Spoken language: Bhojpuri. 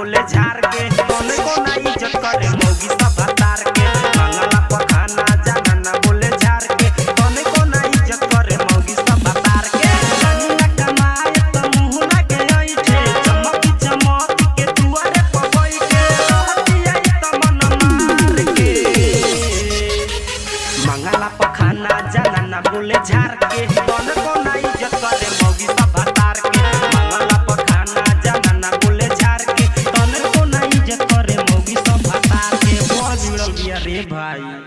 बोले झार के तने को ना इज्जत करे मौगी सब तार के मंगला पखाना जाना ना बोले झार के तने को ना इज्जत करे मौगी सब तार के जानी ना कमाए त मुंह लगे ऐठे चमक चमक के दुआरे पबई के रहती आई त मन मार के मंगला पखाना जाना ना बोले झार के तने को ना इज्जत करे मौगी सब तार के मंगला पखाना जाना ना बोले झार के तने को ना इज्जत करे मौगी सब तार के बहुत बिगड़ल बिया रे भाई।